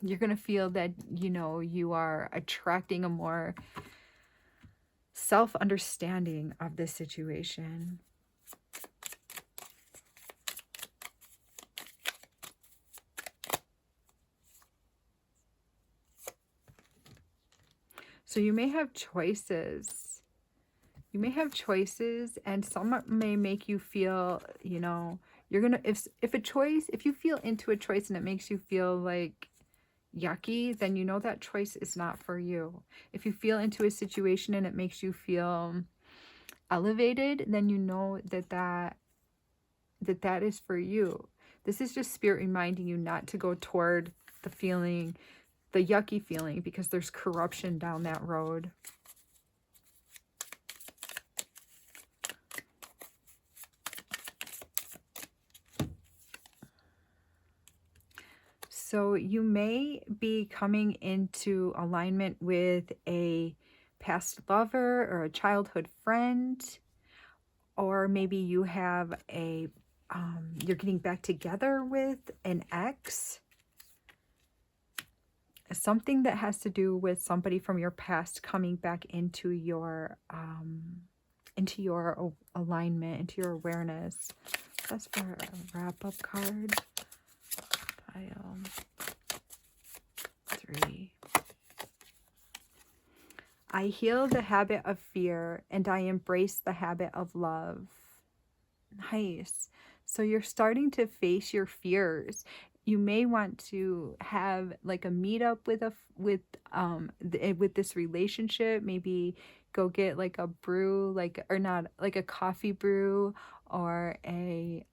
you're going to feel that, you are attracting a more self-understanding of this situation. So you may have choices. You may have choices, and some may make you feel, you're going to, if you feel into a choice and it makes you feel like yucky, then that choice is not for you. If you feel into a situation and it makes you feel elevated, then that is for you. This is just Spirit reminding you not to go toward the yucky feeling, because there's corruption down that road. So you may be coming into alignment with a past lover or a childhood friend, or maybe you have you're getting back together with an ex. Something that has to do with somebody from your past coming back into your alignment, into your awareness. That's for a wrap-up card. Pile 3. I heal the habit of fear, and I embrace the habit of love. Nice. So you're starting to face your fears. You may want to have like a meetup with this relationship. Maybe go get like a brew, like, or not, like a coffee brew or a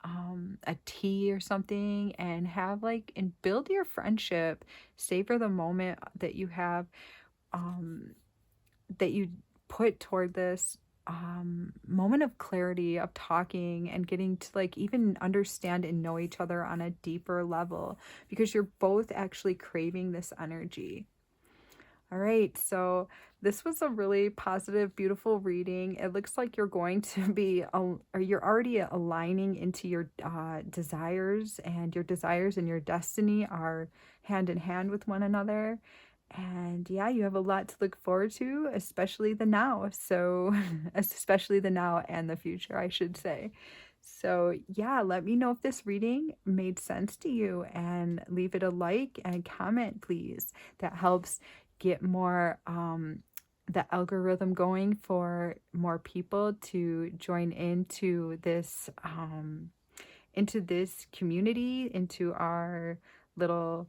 tea or something, and have like, and build your friendship. Savor the moment that you have, um that you put toward this moment of clarity, of talking and getting to like even understand and know each other on a deeper level, because you're both actually craving this energy. All right, so this was a really positive, beautiful reading. It looks like you're going to be, or you're already aligning into your desires, and your desires and your destiny are hand in hand with one another. And yeah, you have a lot to look forward to, especially the now. So, especially the now and the future, I should say. So, yeah, let me know if this reading made sense to you, and leave it a like and comment, please. That helps get more the algorithm going for more people to join into this community, into our little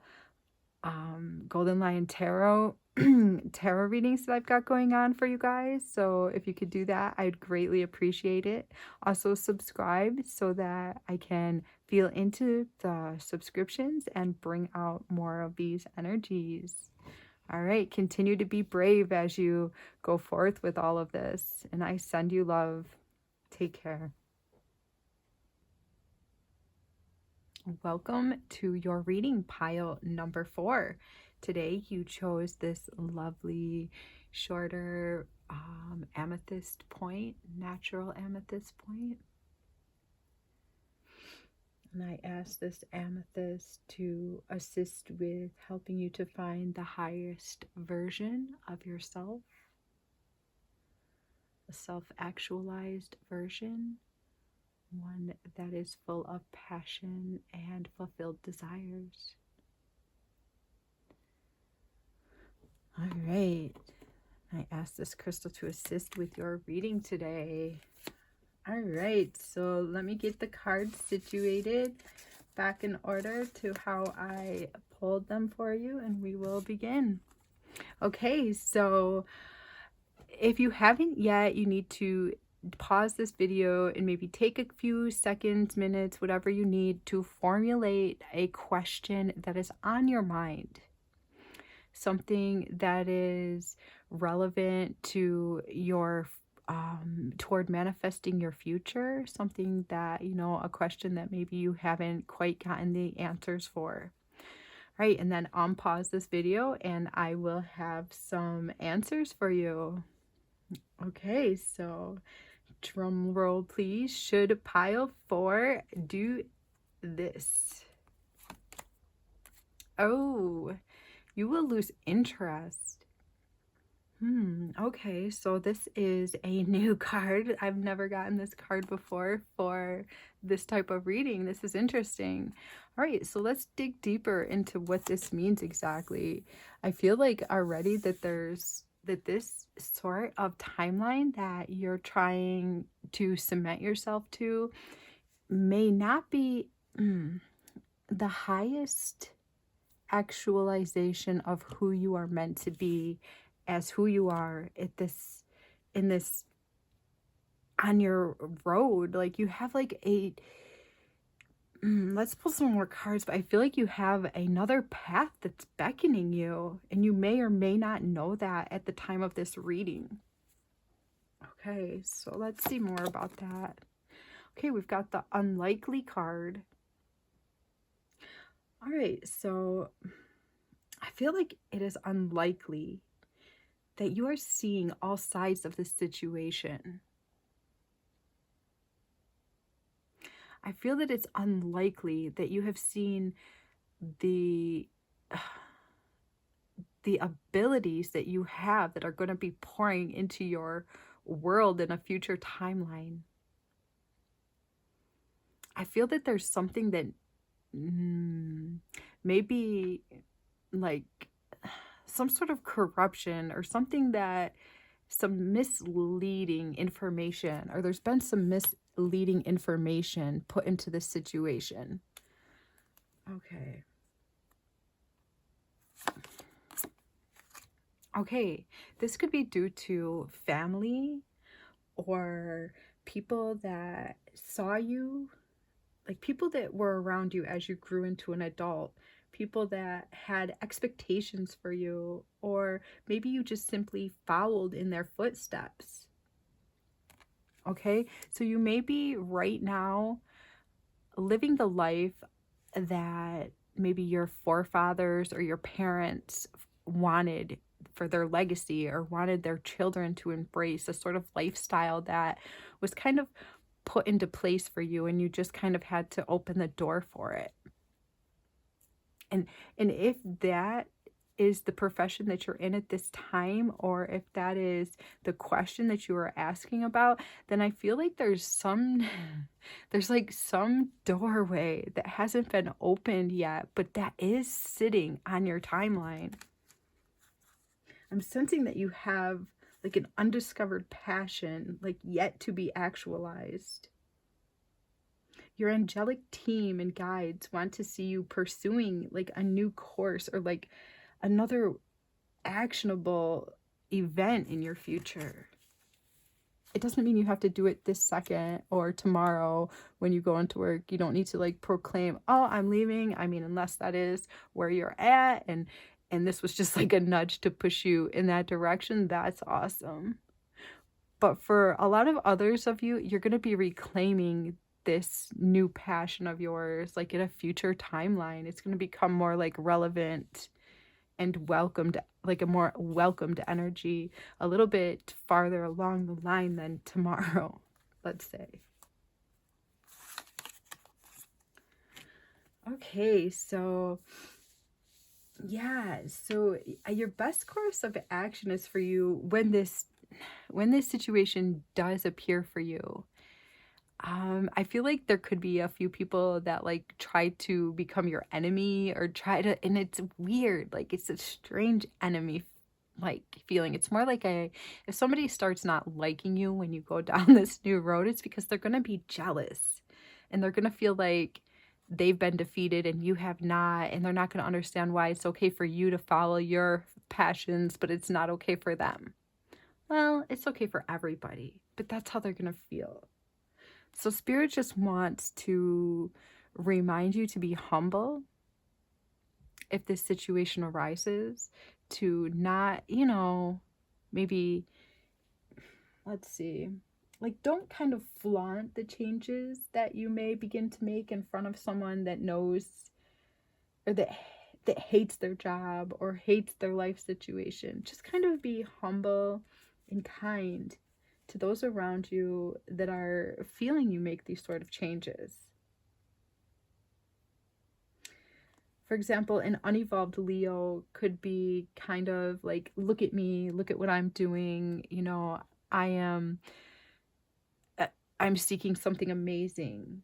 Golden Lion Tarot tarot readings that I've got going on for you guys. So if you could do that, I'd greatly appreciate it. Also subscribe so that I can feel into the subscriptions and bring out more of these energies. All right, continue to be brave as you go forth with all of this, and I send you love. Take care. Welcome to your reading pile number 4. Today you chose this lovely, shorter amethyst point, natural amethyst point. And I asked this amethyst to assist with helping you to find the highest version of yourself, a self-actualized version, one that is full of passion and fulfilled desires. All right. I asked this crystal to assist with your reading today. All right. So let me get the cards situated back in order to how I pulled them for you, and we will begin. Okay. So if you haven't yet, you need to pause this video and maybe take a few seconds, minutes, whatever you need to formulate a question that is on your mind. Something that is relevant to your toward manifesting your future, something that, you know, a question that maybe you haven't quite gotten the answers for. Right, and then unpause this video and I will have some answers for you. Okay, so drum roll please. Should pile 4 do this? Oh, you will lose interest. Okay, so this is a new card. I've never gotten this card before for this type of reading. This is interesting. All right, so let's dig deeper into what this means exactly. I feel like already that this sort of timeline that you're trying to cement yourself to may not be the highest actualization of who you are meant to be, as who you are at this, in this, on your road. Like you have like let's pull some more cards, but I feel like you have another path that's beckoning you, and you may or may not know that at the time of this reading. Okay, so let's see more about that. Okay, we've got the unlikely card. All right, so I feel like it is unlikely that you are seeing all sides of the situation. I feel that it's unlikely that you have seen the abilities that you have that are going to be pouring into your world in a future timeline. I feel that there's something that maybe like some sort of corruption or something, that some misleading information, or there's been some misleading information put into this situation. Okay. Okay, this could be due to family or people that saw you, like people that were around you as you grew into an adult, people that had expectations for you, or maybe you just simply followed in their footsteps. Okay, so you may be right now living the life that maybe your forefathers or your parents wanted for their legacy or wanted their children to embrace, a sort of lifestyle that was kind of put into place for you and you just kind of had to open the door for it. And if that is the profession that you're in at this time, or if that is the question that you are asking about, then I feel like there's like some doorway that hasn't been opened yet, but that is sitting on your timeline. I'm sensing that you have like an undiscovered passion, like yet to be actualized. Your angelic team and guides want to see you pursuing like a new course or like another actionable event in your future. It doesn't mean you have to do it this second or tomorrow when you go into work. You don't need to like proclaim, oh, I'm leaving. I mean, unless that is where you're at and this was just like a nudge to push you in that direction, that's awesome. But for a lot of others of you, you're going to be reclaiming this new passion of yours like in a future timeline. It's going to become more like relevant and welcomed, like a more welcomed energy a little bit farther along the line than tomorrow, let's say. Okay, so yeah, so your best course of action is for you when this situation does appear for you. I feel like there could be a few people that like try to become your enemy or try to, and it's weird. Like it's a strange enemy like feeling. It's more like if somebody starts not liking you when you go down this new road, it's because they're going to be jealous and they're going to feel like they've been defeated and you have not, and they're not going to understand why it's okay for you to follow your passions, but it's not okay for them. Well, it's okay for everybody, but that's how they're going to feel. So Spirit just wants to remind you to be humble if this situation arises, to not, maybe, let's see, like don't kind of flaunt the changes that you may begin to make in front of someone that knows or that hates their job or hates their life situation. Just kind of be humble and kind to those around you that are feeling you make these sort of changes. For example, an unevolved Leo could be kind of like, look at me, look at what I'm doing, I am I'm seeking something amazing.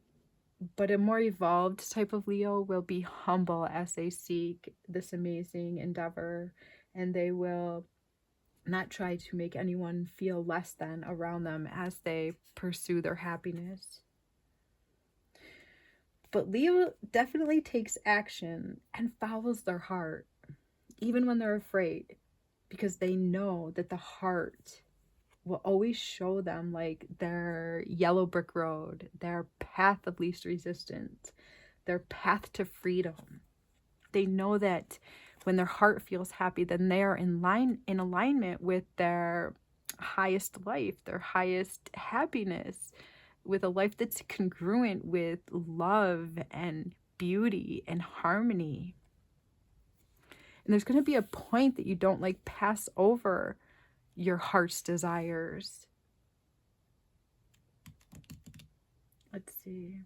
But a more evolved type of Leo will be humble as they seek this amazing endeavor, and they will not try to make anyone feel less than around them as they pursue their happiness. But Leo definitely takes action and follows their heart, even when they're afraid, because they know that the heart will always show them like their yellow brick road, their path of least resistance, their path to freedom. They know that when their heart feels happy, then they are in alignment with their highest life, their highest happiness, with a life that's congruent with love and beauty and harmony. And there's going to be a point that you don't like pass over your heart's desires. Let's see.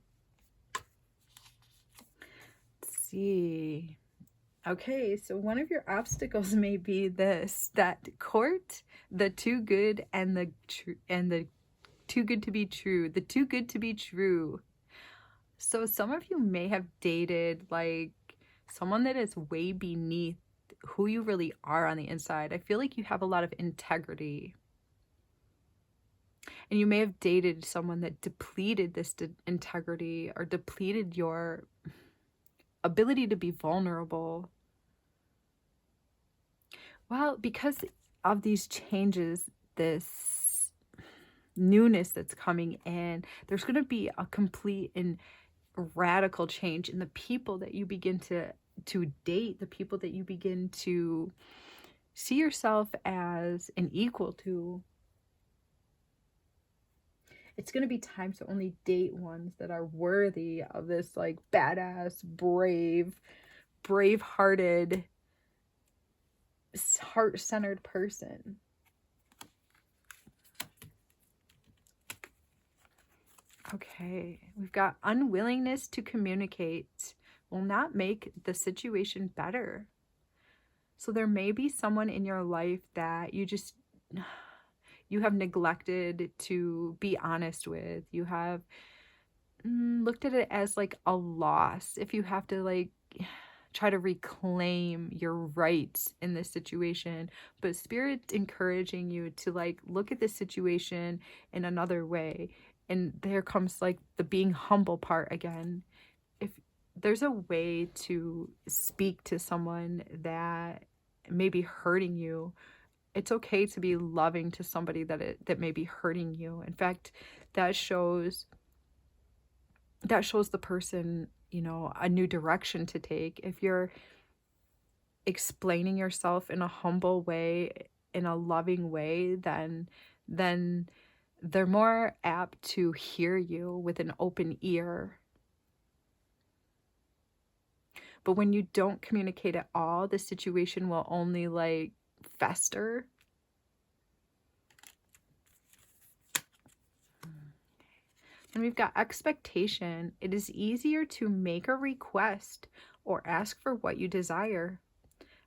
Okay, so one of your obstacles may be this, that court, the too good and the too good to be true, the too good to be true. So some of you may have dated like someone that is way beneath who you really are on the inside. I feel like you have a lot of integrity. And you may have dated someone that depleted this integrity or depleted your ability to be vulnerable. Well, because of these changes, this newness that's coming in, there's going to be a complete and radical change in the people that you begin to date, the people that you begin to see yourself as an equal to. It's going to be time to only date ones that are worthy of this like badass, brave-hearted, heart-centered person. Okay, we've got unwillingness to communicate will not make the situation better. So there may be someone in your life that you have neglected to be honest with. You have looked at it as like a loss if you have to like try to reclaim your rights in this situation, but spirit's encouraging you to like look at this situation in another way. And there comes like the being humble part again. If there's a way to speak to someone that may be hurting you, it's okay to be loving to somebody that may be hurting you. In fact, that shows the person, you know, a new direction to take. If you're explaining yourself in a humble way, in a loving way, then they're more apt to hear you with an open ear. But when you don't communicate at all, the situation will only like fester. And we've got expectation. It is easier to make a request or ask for what you desire.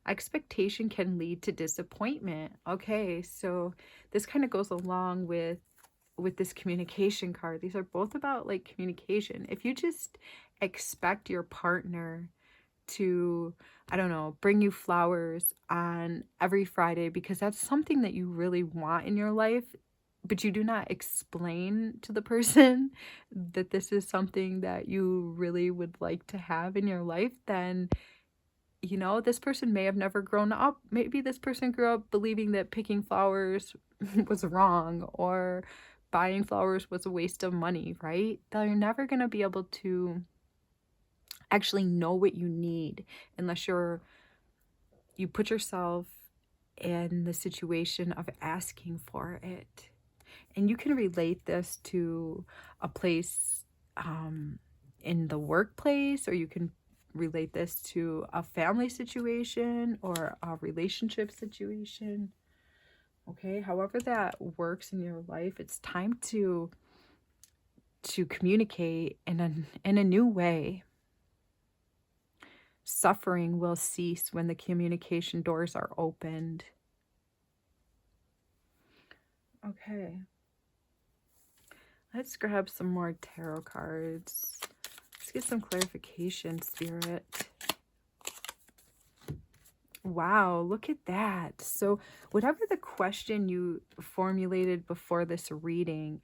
Expectation can lead to disappointment. Okay, so this kind of goes along with this communication card. These are both about like communication. If you just expect your partner to, I don't know, bring you flowers on every Friday because that's something that you really want in your life, but you do not explain to the person that this is something that you really would like to have in your life, then, you know, this person may have never grown up. Maybe this person grew up believing that picking flowers was wrong or buying flowers was a waste of money, right? They're never going to be able to actually know what you need unless you put yourself in the situation of asking for it. And you can relate this to a place in the workplace, or you can relate this to a family situation or a relationship situation. Okay, however that works in your life, it's time to communicate in a new way. Suffering will cease when the communication doors are opened. Okay. Let's grab some more tarot cards. Let's get some clarification, Spirit. Wow, look at that. So whatever the question you formulated before this reading,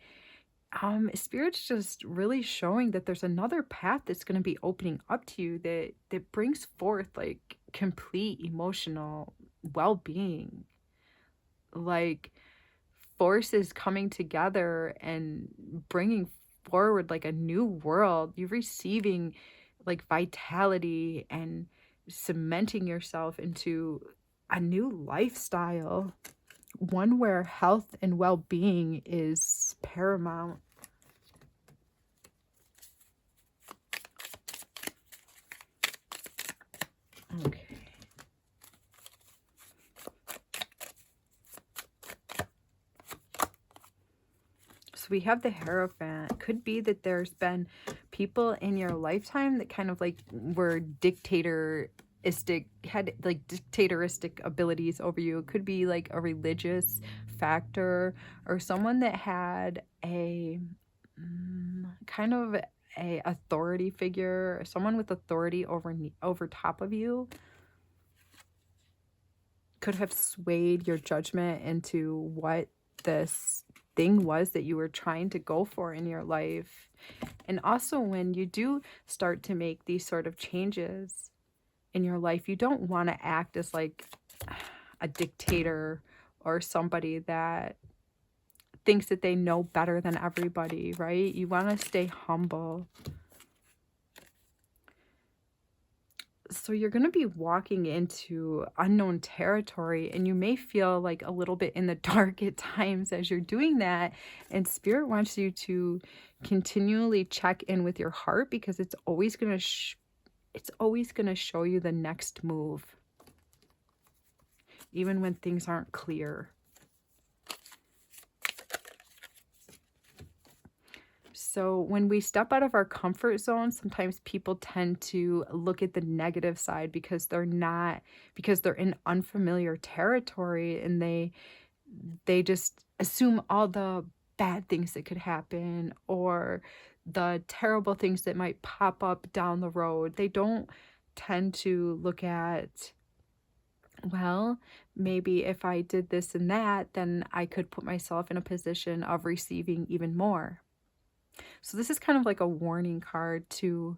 Spirit's just really showing that there's another path that's going to be opening up to you that brings forth like complete emotional well-being. Like forces coming together and bringing forward like a new world. You're receiving like vitality and cementing yourself into a new lifestyle, one where health and well-being is paramount. Okay. So we have the Hierophant. Could be that there's been people in your lifetime that kind of like were had like dictatoristic abilities over you. It could be like a religious factor or someone that had a kind of a authority figure, or someone with authority over top of you could have swayed your judgment into what this thing was that you were trying to go for in your life. And also when you do start to make these sort of changes in your life, you don't want to act as like a dictator or somebody that thinks that they know better than everybody, right? You want to stay humble. So you're going to be walking into unknown territory, and you may feel like a little bit in the dark at times as you're doing that. And Spirit wants you to continually check in with your heart, because it's always going to show you the next move, even when things aren't clear. So when we step out of our comfort zone, sometimes people tend to look at the negative side because they're in unfamiliar territory, and they just assume all the bad things that could happen or the terrible things that might pop up down the road. They don't tend to look at, well, maybe if I did this and that, then I could put myself in a position of receiving even more. So this is kind of like a warning card to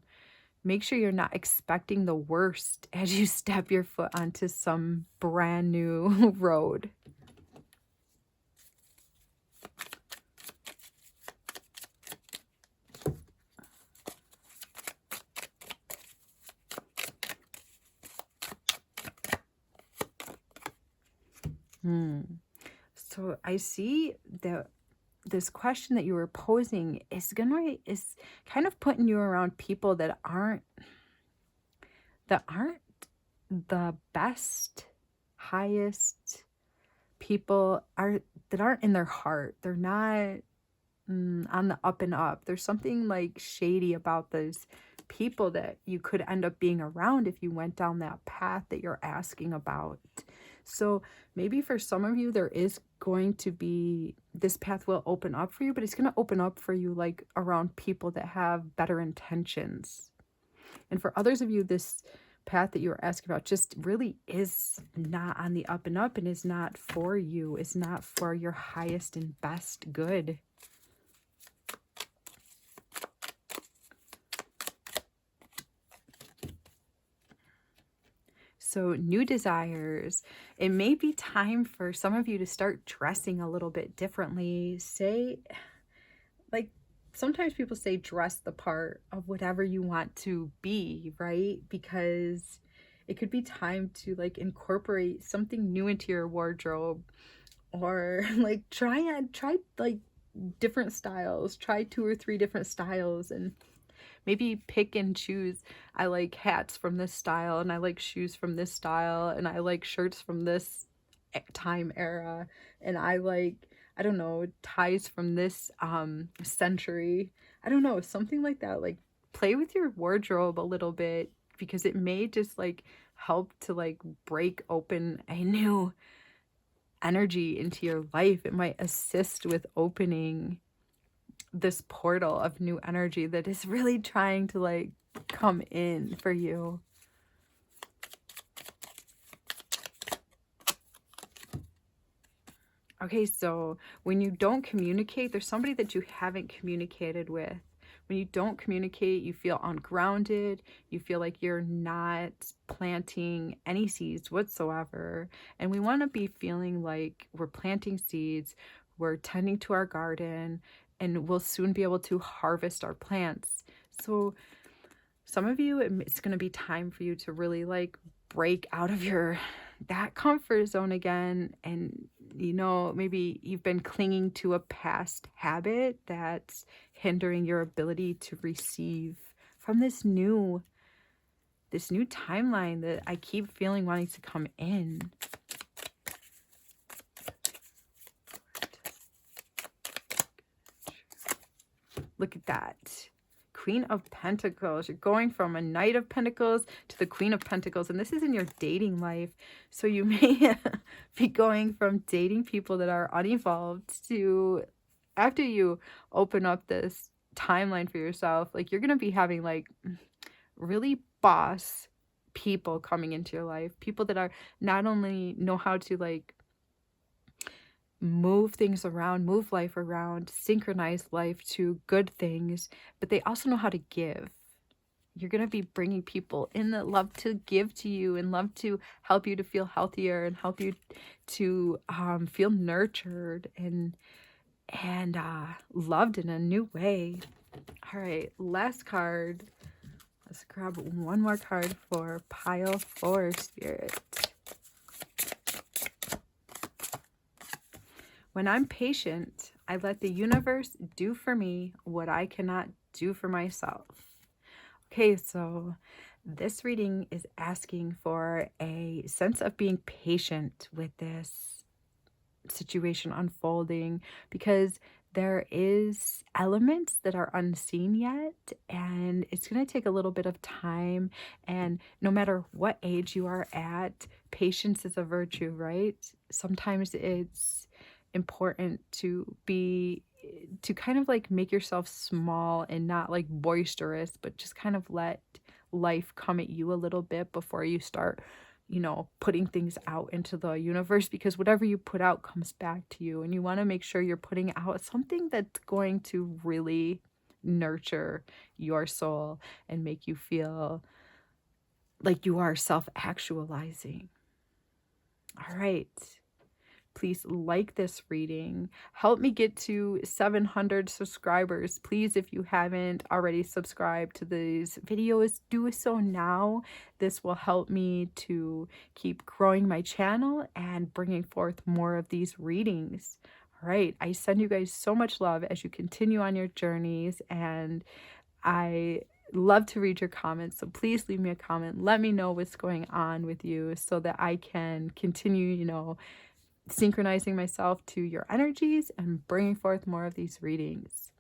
make sure you're not expecting the worst as you step your foot onto some brand new road. So I see that this question that you were posing is kind of putting you around people that aren't the best, highest people, that aren't in their heart. They're not on the up and up. There's something like shady about those people that you could end up being around if you went down that path that you're asking about. So maybe for some of you, there is going to be, this path will open up for you, but it's going to open up for you like around people that have better intentions. And for others of you, this path that you were asking about just really is not on the up and up, and is not for you. It's not for your highest and best good. So new desires. It may be time for some of you to start dressing a little bit differently. Say, like, sometimes people say dress the part of whatever you want to be, right? Because it could be time to like incorporate something new into your wardrobe, or like try like different styles. Try 2 or 3 different styles, and maybe pick and choose. I like hats from this style, and I like shoes from this style, and I like shirts from this time era, and I like, I don't know, ties from this century. I don't know, something like that. Like, play with your wardrobe a little bit, because it may just like help to like break open a new energy into your life. It might assist with opening this portal of new energy that is really trying to like come in for you. Okay, so when you don't communicate, there's somebody that you haven't communicated with. When you don't communicate, you feel ungrounded. You feel like you're not planting any seeds whatsoever. And we want to be feeling like we're planting seeds, we're tending to our garden, and we'll soon be able to harvest our plants. So some of you, it's going to be time for you to really like break out of that comfort zone again. And maybe you've been clinging to a past habit that's hindering your ability to receive from this new timeline that I keep feeling wanting to come in. Look at that. Queen of Pentacles. You're going from a Knight of Pentacles to the Queen of Pentacles, and this is in your dating life. So you may be going from dating people that are unevolved to, after you open up this timeline for yourself, like you're gonna be having like really boss people coming into your life, people that are not only know how to like move things around, move life around, synchronize life to good things, but they also know how to give. You're going to be bringing people in that love to give to you and love to help you to feel healthier and help you to feel nurtured and loved in a new way. All right, last card. Let's grab one more card for pile 4, Spirit. When I'm patient, I let the universe do for me what I cannot do for myself. Okay, so this reading is asking for a sense of being patient with this situation unfolding, because there is elements that are unseen yet, and it's going to take a little bit of time. And no matter what age you are at, patience is a virtue, right? Sometimes it's important to kind of like make yourself small and not like boisterous, but just kind of let life come at you a little bit before you start, putting things out into the universe, because whatever you put out comes back to you. And you want to make sure you're putting out something that's going to really nurture your soul and make you feel like you are self-actualizing. All right. Please like this reading. Help me get to 700 subscribers. Please, if you haven't already subscribed to these videos, do so now. This will help me to keep growing my channel and bringing forth more of these readings. All right, I send you guys so much love as you continue on your journeys, and I love to read your comments. So please leave me a comment. Let me know what's going on with you so that I can continue, synchronizing myself to your energies and bringing forth more of these readings.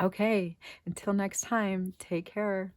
Okay, until next time, take care.